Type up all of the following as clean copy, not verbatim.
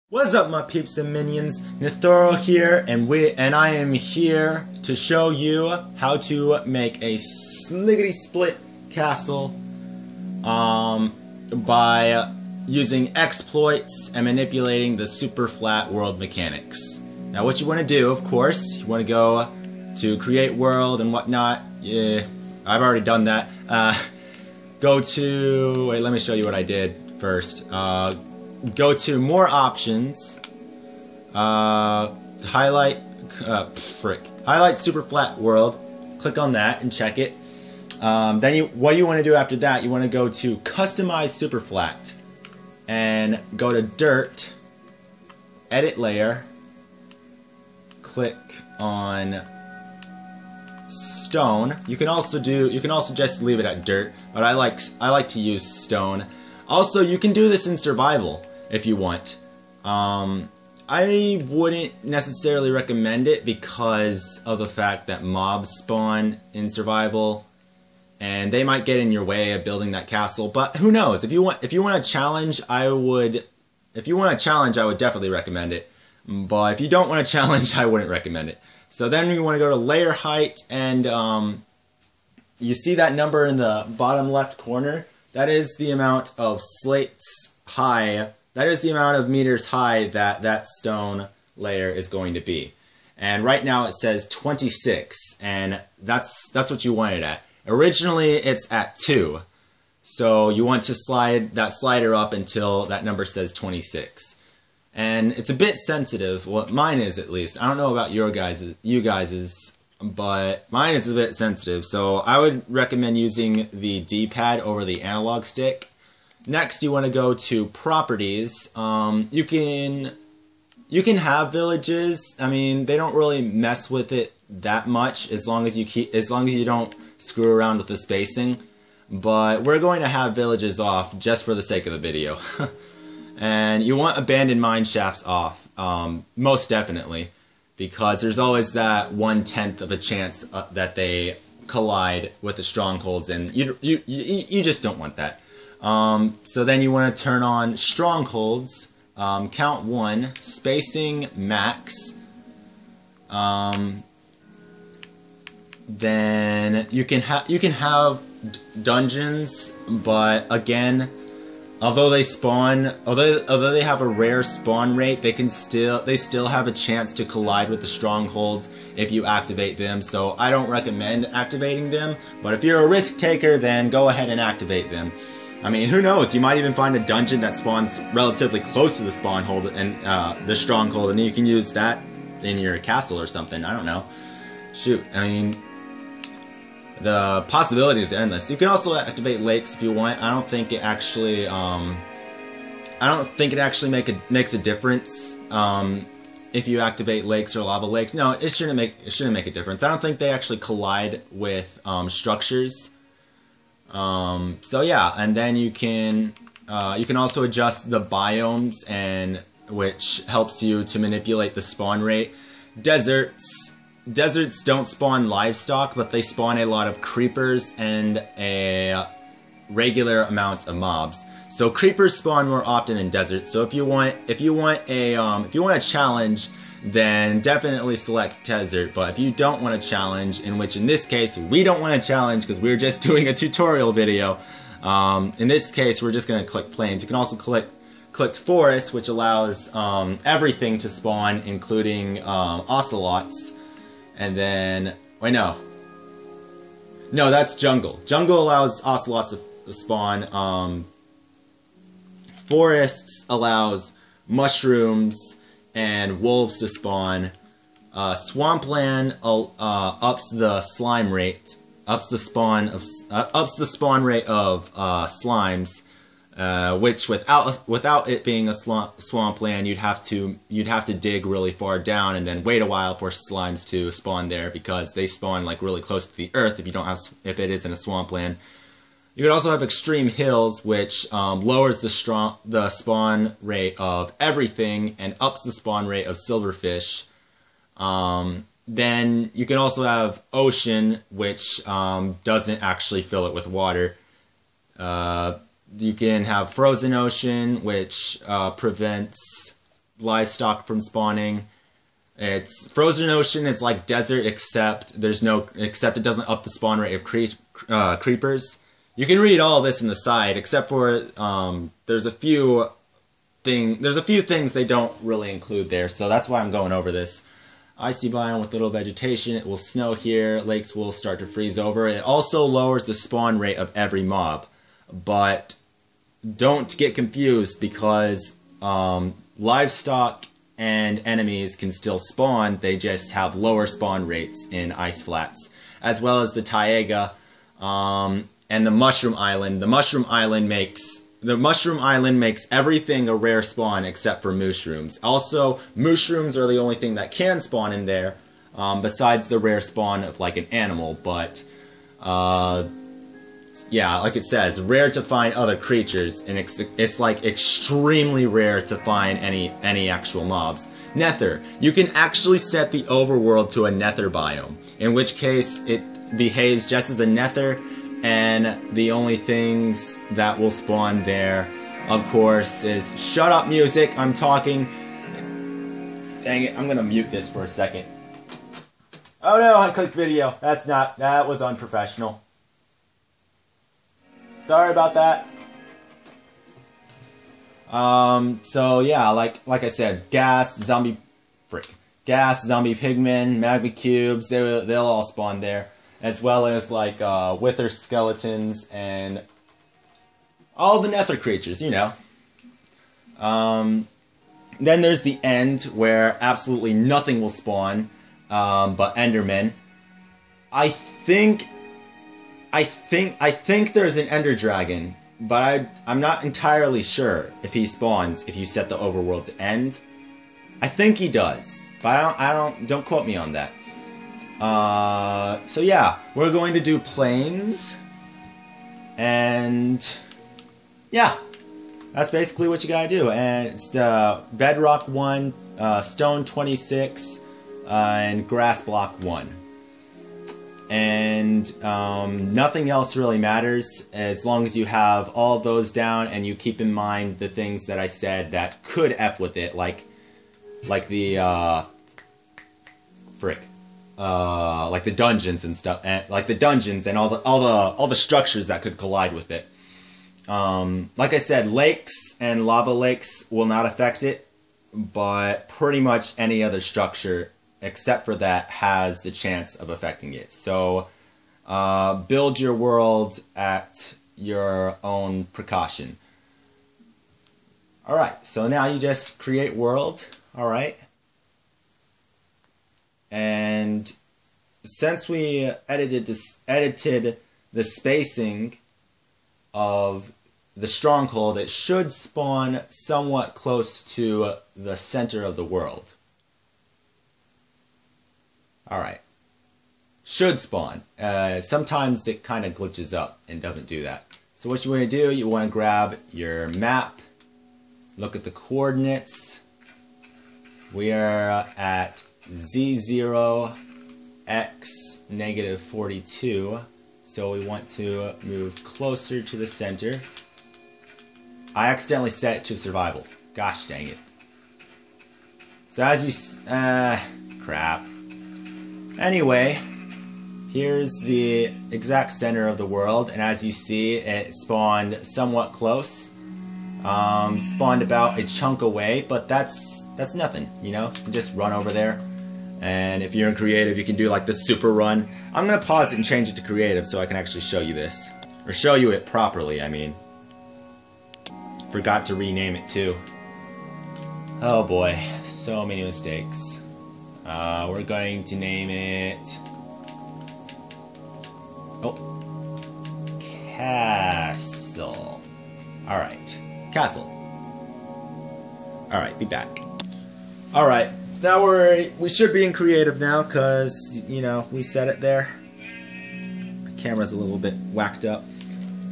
What's up, my peeps and minions? Nithoro here, and I am here to show you how to make a sliggity split castle by using exploits and manipulating the super flat world mechanics. Now what you want to do, of course, you want to go to create world and whatnot. Yeah, I've already done that. Go to, wait, let me show you what I did first. Go to more options, highlight super flat world, click on that and check it. Then what you want to do after that, you want to go to customize super flat and go to dirt, edit layer, click on stone. You can also just leave it at dirt, but I like to use stone. Also, you can do this in survival if you want. I wouldn't necessarily recommend it because of the fact that mobs spawn in survival, and they might get in your way of building that castle. But who knows? If you want a challenge, I would definitely recommend it. But if you don't want a challenge, I wouldn't recommend it. So then you want to go to layer height, and you see that number in the bottom left corner. That is the amount of slates high, that is the amount of meters high that stone layer is going to be. And right now it says 26, and that's what you want it at. Originally it's at 2, so you want to slide that slider up until that number says 26. And it's a bit sensitive, well mine is at least. I don't know about you guys's, but mine is a bit sensitive, so I would recommend using the D-pad over the analog stick. Next, you want to go to properties. You can have villages. I mean, they don't really mess with it that much as long as you don't screw around with the spacing. But we're going to have villages off just for the sake of the video. And you want abandoned mine shafts off, most definitely. Because there's always that 1/10 of a chance that they collide with the strongholds, and you just don't want that. So then you want to turn on strongholds, count 1, spacing max. Then you can have dungeons, but again, although they have a rare spawn rate, they still have a chance to collide with the strongholds if you activate them. So I don't recommend activating them, but if you're a risk taker, then go ahead and activate them. I mean, who knows? You might even find a dungeon that spawns relatively close to the spawnhold and the stronghold, and you can use that in your castle or something. I don't know. Shoot, I mean, the possibilities are endless. You can also activate lakes if you want. I don't think it actually makes a difference if you activate lakes or lava lakes. No, it shouldn't make a difference. I don't think they actually collide with structures. So yeah, and then you can also adjust the biomes, and which helps you to manipulate the spawn rate. Deserts don't spawn livestock, but they spawn a lot of creepers and a regular amount of mobs. So creepers spawn more often in deserts. So if you want a challenge, then definitely select desert. But if you don't want a challenge, in this case we don't want a challenge because we're just doing a tutorial video. In this case, we're just going to click plains. You can also click forest, which allows everything to spawn, including ocelots. And then, wait, no, that's jungle. Jungle allows ocelots to spawn. Forests allows mushrooms and wolves to spawn. Swampland ups the slime rate, ups the spawn rate of slimes. Which without it being a swampland, you'd have to dig really far down and then wait a while for slimes to spawn there, because they spawn like really close to the earth if it isn't a swampland. You could also have extreme hills, which lowers the spawn rate of everything and ups the spawn rate of silverfish. Then you can also have ocean, which doesn't actually fill it with water. You can have frozen ocean, which prevents livestock from spawning. It's Frozen Ocean is like desert, except it doesn't up the spawn rate of creepers. You can read all this in the side, except for there's a few things they don't really include there, so that's why I'm going over this. Icy biome with little vegetation. It will snow here. Lakes will start to freeze over. It also lowers the spawn rate of every mob, but don't get confused because livestock and enemies can still spawn. They just have lower spawn rates in ice flats, as well as the taiga and the mushroom island. The mushroom island makes everything a rare spawn except for mushrooms. Also, mushrooms are the only thing that can spawn in there, besides the rare spawn of like an animal. But yeah, like it says, rare to find other creatures, and it's like extremely rare to find any actual mobs. Nether. You can actually set the overworld to a nether biome, in which case it behaves just as a nether, and the only things that will spawn there, of course, is shut up music, I'm talking. Dang it, I'm gonna mute this for a second. Oh no, I clicked video. That was unprofessional. Sorry about that. So yeah, like I said, gas, zombie pigmen, magma cubes, they'll all spawn there, as well as like wither skeletons and all the nether creatures, you know. Then there's the end where absolutely nothing will spawn, but endermen. I think there's an ender dragon, but I'm not entirely sure if he spawns if you set the overworld to end. I think he does, but don't quote me on that. So yeah, we're going to do plains, and yeah, that's basically what you gotta do. And it's bedrock 1, stone 26, and grass block 1. And nothing else really matters as long as you have all those down and you keep in mind the things that I said that could F with it, like the like the dungeons and stuff, and like the dungeons and all the structures that could collide with it. Like I said, lakes and lava lakes will not affect it, but pretty much any other structure except for that has the chance of affecting it. So build your world at your own precaution. Alright, so now you just create world, alright? And since we edited the spacing of the stronghold, it should spawn somewhat close to the center of the world. Alright. Should spawn. Sometimes it kind of glitches up and doesn't do that. So what you want to do, you want to grab your map, look at the coordinates. We are at Z0, X, -42. So we want to move closer to the center. I accidentally set it to survival. Gosh dang it. So as you... crap. Anyway, here's the exact center of the world, and as you see, it spawned somewhat close. Spawned about a chunk away, but that's nothing, you know? You can just run over there, and if you're in creative, you can do like the super run. I'm gonna pause it and change it to creative so I can actually show you this. Or show you it properly, I mean. Forgot to rename it too. Oh boy, so many mistakes. We're going to name it... Castle. Alright. Castle. Alright, be back. Alright, now we should be in creative now, because, you know, we set it there. The camera's a little bit whacked up.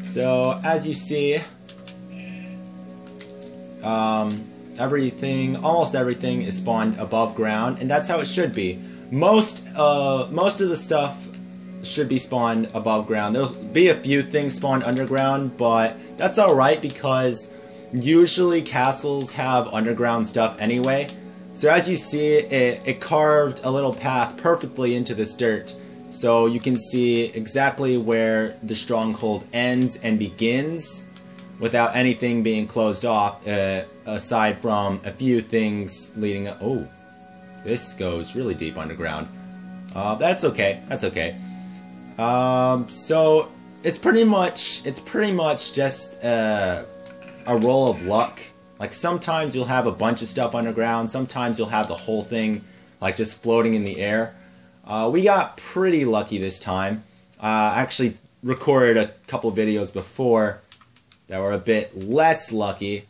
So, as you see... almost everything is spawned above ground, and that's how it should be. Most of the stuff should be spawned above ground. There'll be a few things spawned underground, but that's alright because usually castles have underground stuff anyway. So as you see, it carved a little path perfectly into this dirt. So you can see exactly where the stronghold ends and begins without anything being closed off, aside from a few things leading up. Oh, this goes really deep underground. That's okay. That's okay. So it's pretty much just a roll of luck. Like sometimes you'll have a bunch of stuff underground, sometimes you'll have the whole thing like just floating in the air. We got pretty lucky this time. I actually recorded a couple videos before that were a bit less lucky,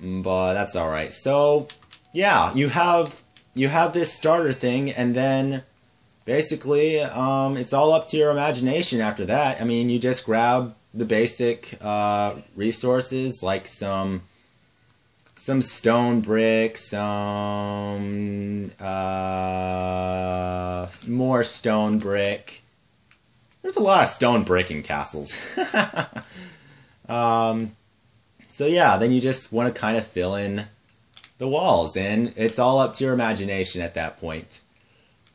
but that's alright. So yeah, you have this starter thing, and then basically it's all up to your imagination after that. I mean, you just grab the basic resources like some stone brick, some more stone brick. There's a lot of stone brick in castles. So yeah, then you just want to kind of fill in the walls, and it's all up to your imagination at that point.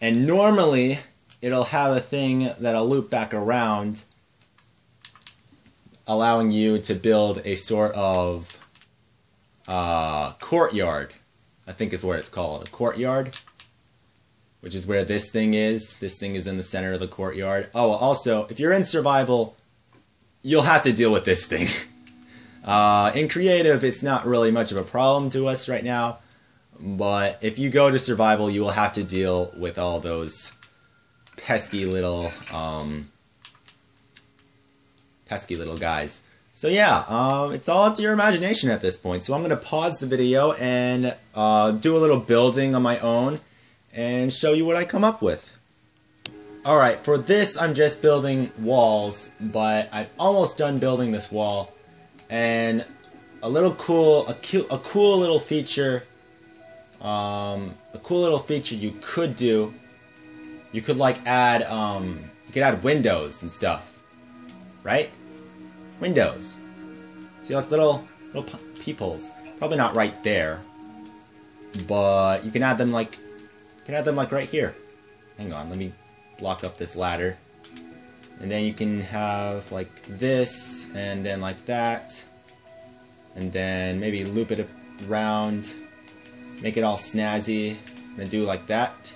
And normally it'll have a thing that'll loop back around, allowing you to build a sort of courtyard, I think is what it's called, a courtyard, which is where this thing is. This thing is in the center of the courtyard. Oh, also, if you're in survival, you'll have to deal with this thing. In creative, it's not really much of a problem to us right now, but if you go to survival, you will have to deal with all those pesky little guys. So yeah, it's all up to your imagination at this point. So I'm going to pause the video and do a little building on my own and show you what I come up with. Alright, for this I'm just building walls, but I'm almost done building this wall. And a cool little feature you could do, you could like add windows and stuff, right? Windows. See, like little peepholes. Probably not right there, but you can add them like right here. Hang on, let me block up this ladder, and then you can have like this, and then like that, and then maybe loop it around, make it all snazzy, and do like that,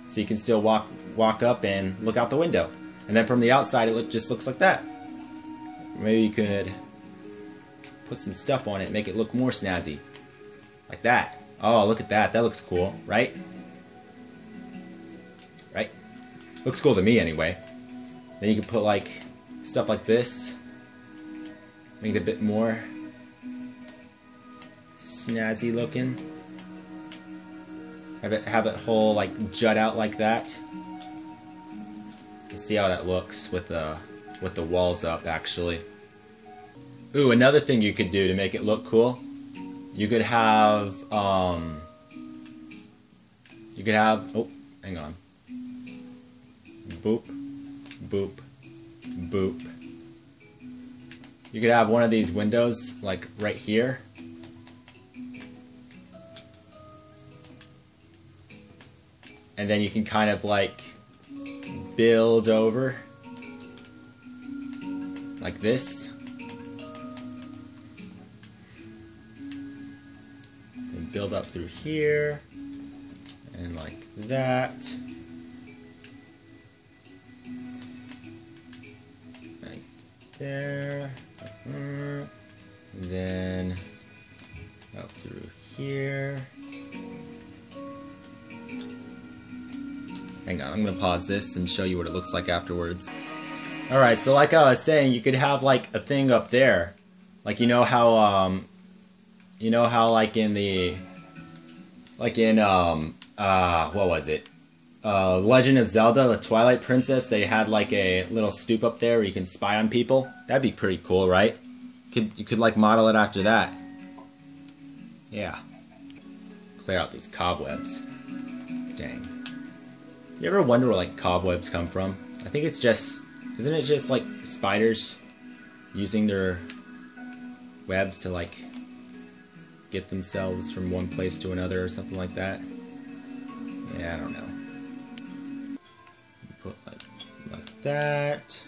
so you can still walk up and look out the window. And then from the outside, it just looks like that. Maybe you could put some stuff on it, make it look more snazzy. Like that. Oh, look at that. That looks cool, right? Right? Looks cool to me anyway. Then you can put like stuff like this. Make it a bit more snazzy looking. Have it whole like jut out like that. Let's see how that looks with the walls up, actually. Ooh, another thing you could do to make it look cool, you could have, oh, hang on. Boop, boop, boop. You could have one of these windows, like, right here. And then you can kind of, like, build over. Like this. And build up through here. And like that. Right there. And then up through here. Hang on, I'm going to pause this and show you what it looks like afterwards. Alright, so like I was saying, you could have like a thing up there. Like you know how like in what was it? Legend of Zelda, the Twilight Princess, they had like a little stoop up there where you can spy on people. That'd be pretty cool, right? You could like model it after that. Yeah. Clear out these cobwebs. Dang. You ever wonder where like cobwebs come from? I think it's just, isn't it just like spiders using their webs to like get themselves from one place to another or something like that. Yeah, I don't know. Put like that.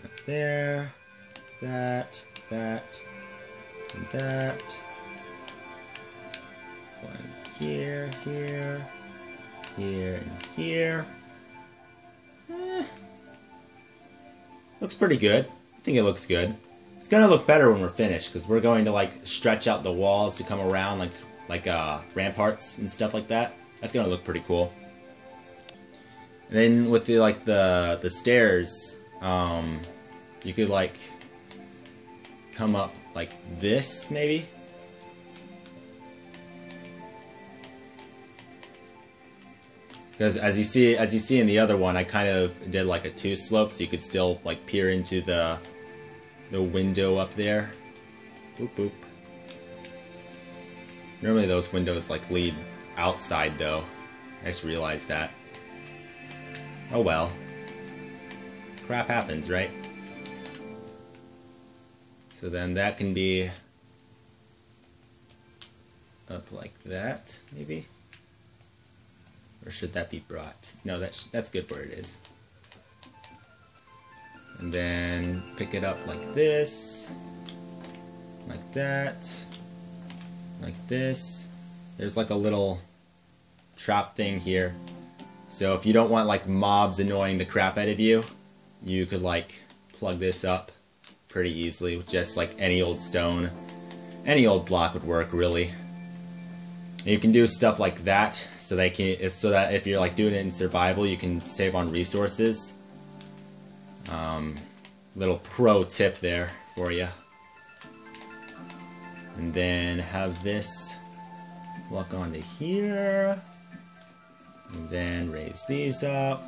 Up there. That. And that. One here, here, and here. Looks pretty good. I think it looks good. It's gonna look better when we're finished, because we're going to like stretch out the walls to come around like ramparts and stuff like that. That's gonna look pretty cool. And then with the stairs, you could like come up like this maybe. Because as you see in the other one, I kind of did like a 2-slope, so you could still like peer into the window up there. Boop boop. Normally those windows like lead outside though. I just realized that. Oh well. Crap happens, right? So then that can be up like that, maybe? Or should that be brought? No, that's good where it is. And then pick it up like this, like that, like this. There's like a little trap thing here. So if you don't want like mobs annoying the crap out of you, you could like plug this up pretty easily with just like any old stone. Any old block would work, really. And you can do stuff like that so that if you're like doing it in survival, you can save on resources. Little pro tip there for you. And then have this walk onto here, and then raise these up.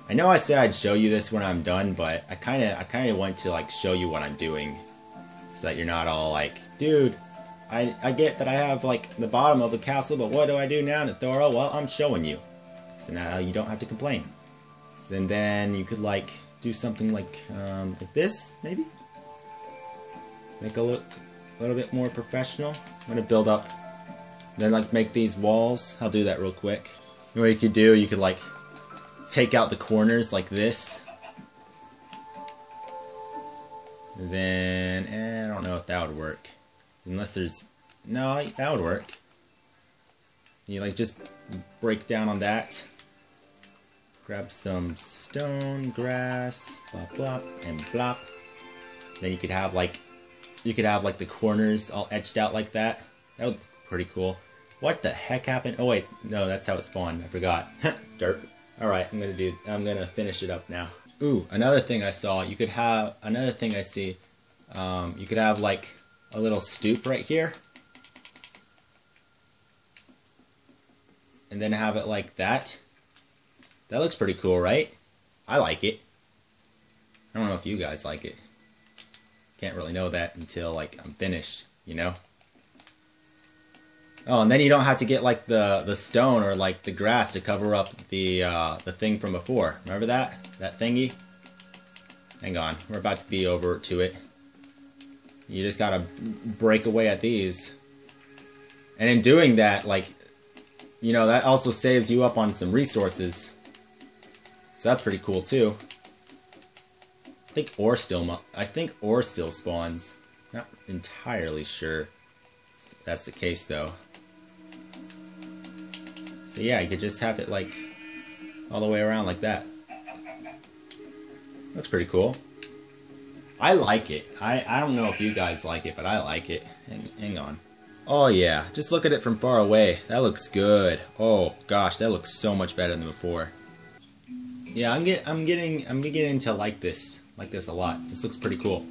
I know I said I'd show you this when I'm done, but I kind of want to like show you what I'm doing, so that you're not all like, dude, I get that I have like the bottom of the castle, but what do I do now, Nithora? Well, I'm showing you, so now you don't have to complain. And then you could like do something like this, maybe? Make it look a little bit more professional. I'm gonna build up, then like make these walls. I'll do that real quick. And what you could do, you could like take out the corners like this. And then, I don't know if that would work. Unless there's, no, that would work. You like just break down on that. Grab some stone, grass, blop blop, and blop. Then you could have like the corners all etched out like that. That would be pretty cool. What the heck happened? Oh wait, no, that's how it spawned. I forgot. Dirt. All right, I'm gonna finish it up now. Ooh, another thing I saw. You could have another thing I see. You could have like a little stoop right here, and then have it like that. That looks pretty cool, right? I like it. I don't know if you guys like it. Can't really know that until like I'm finished, you know? Oh, and then you don't have to get like the stone or like the grass to cover up the thing from before. Remember that? That thingy? Hang on, we're about to be over to it. You just gotta break away at these. And in doing that, like, you know, that also saves you up on some resources. So that's pretty cool too. I think ore still spawns. Not entirely sure that's the case though. So yeah, you could just have it like all the way around like that. Looks pretty cool. I like it. I don't know if you guys like it, but I like it. Hang on. Oh yeah, just look at it from far away. That looks good. Oh gosh, that looks so much better than before. Yeah, I'm getting to like this a lot. This looks pretty cool.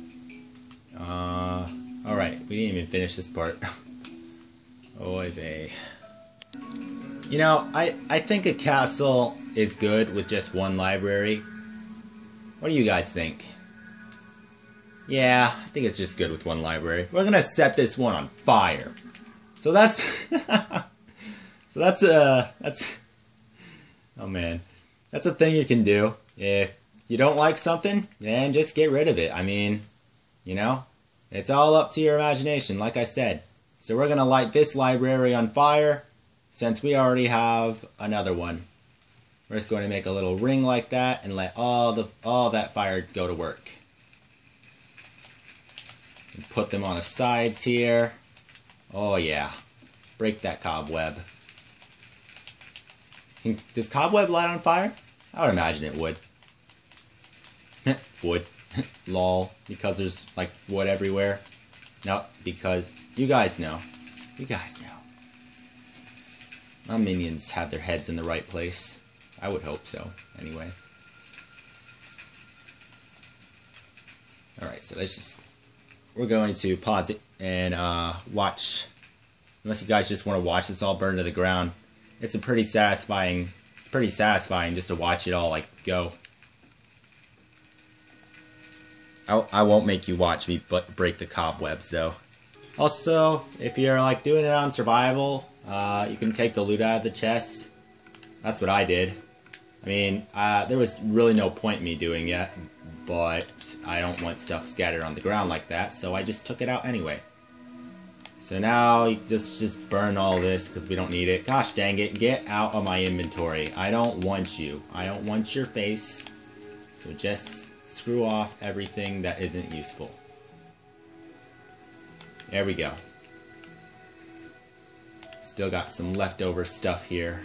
All right, we didn't even finish this part. Oy vey. You know, I think a castle is good with just one library. What do you guys think? Yeah, I think it's just good with one library. We're gonna set this one on fire. So that's oh man. That's a thing you can do. If you don't like something, then just get rid of it. I mean, you know, It's all up to your imagination, like I said. So we're going to light this library on fire, since we already have another one. We're just going to make a little ring like that and let all that fire go to work. And put them on the sides here. Oh yeah. Break that cobweb. Does cobweb light on fire? I would imagine it would. Wood. Lol. Because there's like wood everywhere. No, because you guys know. You guys know. My minions have their heads in the right place. I would hope so, anyway. Alright, so let's just... We're going to pause it and watch. Unless you guys just want to watch this all burn to the ground. It's a pretty satisfying just to watch it all like go. I won't make you watch me break the cobwebs though. Also, if you're like doing it on survival, you can take the loot out of the chest. That's what I did. I mean, there was really no point in me doing it, but I don't want stuff scattered on the ground like that, so I just took it out anyway. So now you just burn all this because we don't need it. Gosh dang it, get out of my inventory. I don't want you. I don't want your face. So just screw off everything that isn't useful. There we go. Still got some leftover stuff here.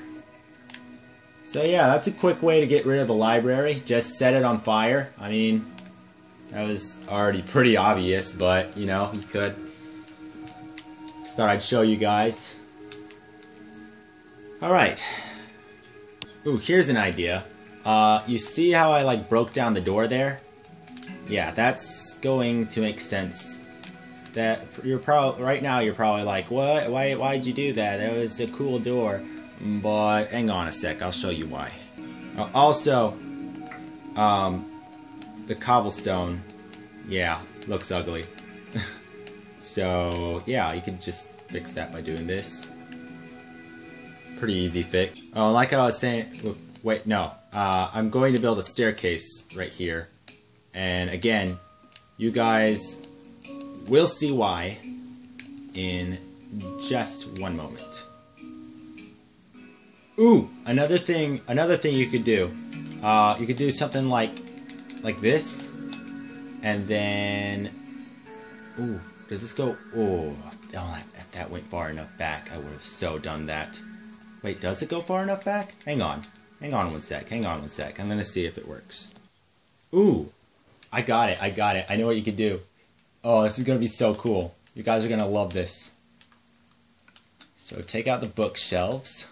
So yeah, that's a quick way to get rid of the library. Just set it on fire. I mean, that was already pretty obvious, but you know, you could. Just thought I'd show you guys. Alright. Ooh, here's an idea. You see how I like broke down the door there? Yeah, that's going to make sense. That you're probably right now you're probably like, what? Why'd you do that? That was a cool door. But hang on a sec, I'll show you why. Also, the cobblestone, yeah, looks ugly. So yeah, you could just fix that by doing this. Pretty easy fix. Oh, like I was saying, wait, no. I'm going to build a staircase right here. And again, you guys will see why in just one moment. Ooh, another thing you could do. You could do something like this, and then, ooh, does this go? Oh, if that went far enough back, I would have so done that. Wait, does it go far enough back? Hang on one sec. I'm gonna see if it works. Ooh, I got it. I know what you could do. Oh, this is gonna be so cool. You guys are gonna love this. So take out the bookshelves.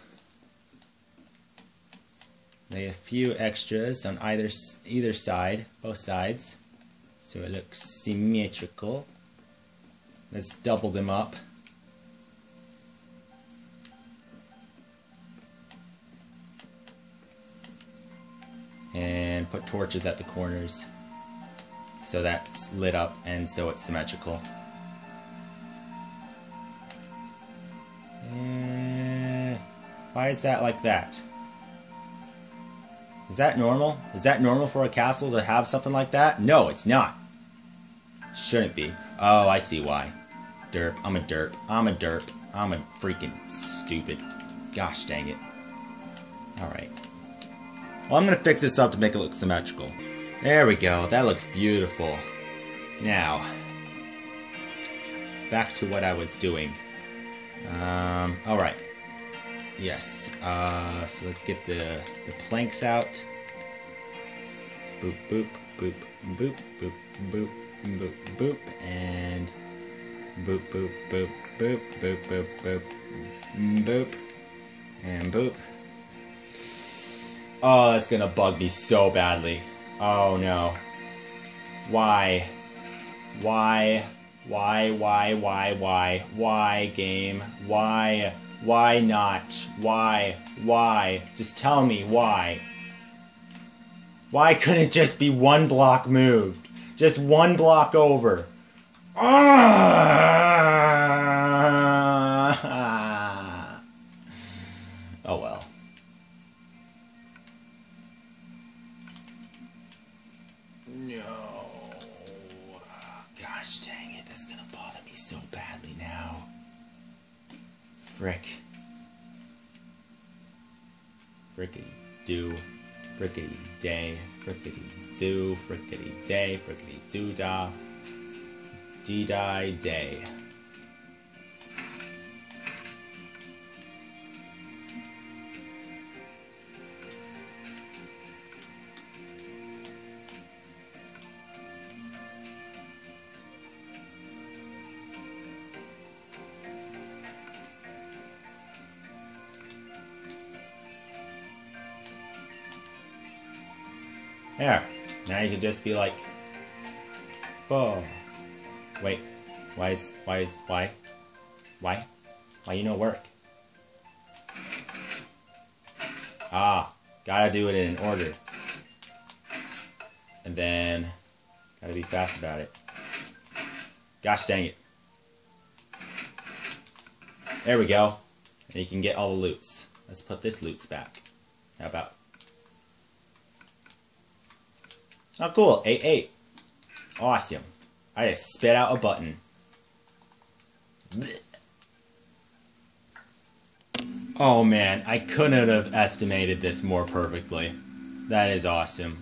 Lay a few extras on either side, both sides, so it looks symmetrical. Let's double them up. And put torches at the corners, so that's lit up and so it's symmetrical. And why is that like that? Is that normal? Is that normal for a castle to have something like that? No, it's not. Shouldn't be. Oh, I see why. Derp. I'm a derp. I'm a freaking stupid. Gosh dang it. Alright. Well, I'm gonna fix this up to make it look symmetrical. There we go. That looks beautiful. Now, back to what I was doing. Alright. Yes, so let's get the planks out. Boop, boop, boop, boop, boop, boop, boop, boop, and boop, boop, boop, boop, boop, boop, boop, boop, and boop. Oh, that's gonna bug me so badly. Oh no. Why? Why, game? Why not? Why? Just tell me why. Why couldn't it just be one block moved? Just one block over. Oh well. No. Gosh dang it, that's Frick. Frickity do. Frickity day. Frickity do. Frickity day. Frickity doo da. Dee die day. There. Now you can just be like, oh, wait, why you no work? Ah, gotta do it in an order. And then, gotta be fast about it. Gosh dang it. There we go. And you can get all the loots. Let's put this loots back. How about? Oh, cool. 8-8. Awesome. I just spit out a button. Blech. Oh man, I couldn't have estimated this more perfectly. That is awesome.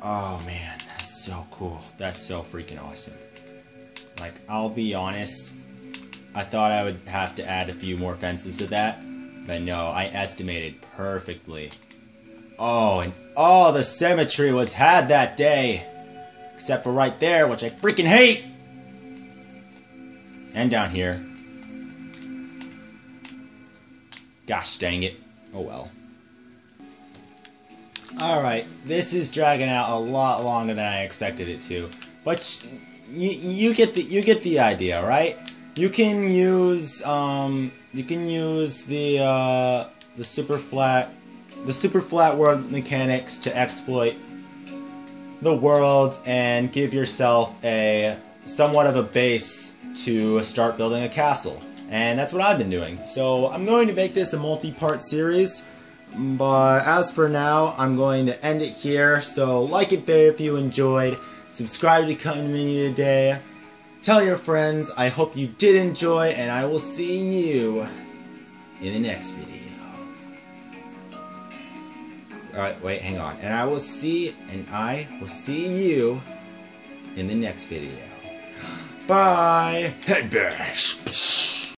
Oh man, that's so cool. That's so freaking awesome. Like, I'll be honest, I thought I would have to add a few more fences to that, but no, I estimated perfectly. Oh, and all the symmetry was had that day. Except for right there, which I freaking hate! And down here. Gosh dang it. Oh well. Alright, this is dragging out a lot longer than I expected it to. But you get the idea, right? You can use the super flat world mechanics to exploit the world and give yourself a somewhat of a base to start building a castle. And that's what I've been doing. So I'm going to make this a multi-part series, but as for now, I'm going to end it here. So like it there if you enjoyed, subscribe to Community Today, tell your friends. I hope you did enjoy, and I will see you in the next video. Alright, wait, hang on. And I will see you in the next video. Bye! Head bash!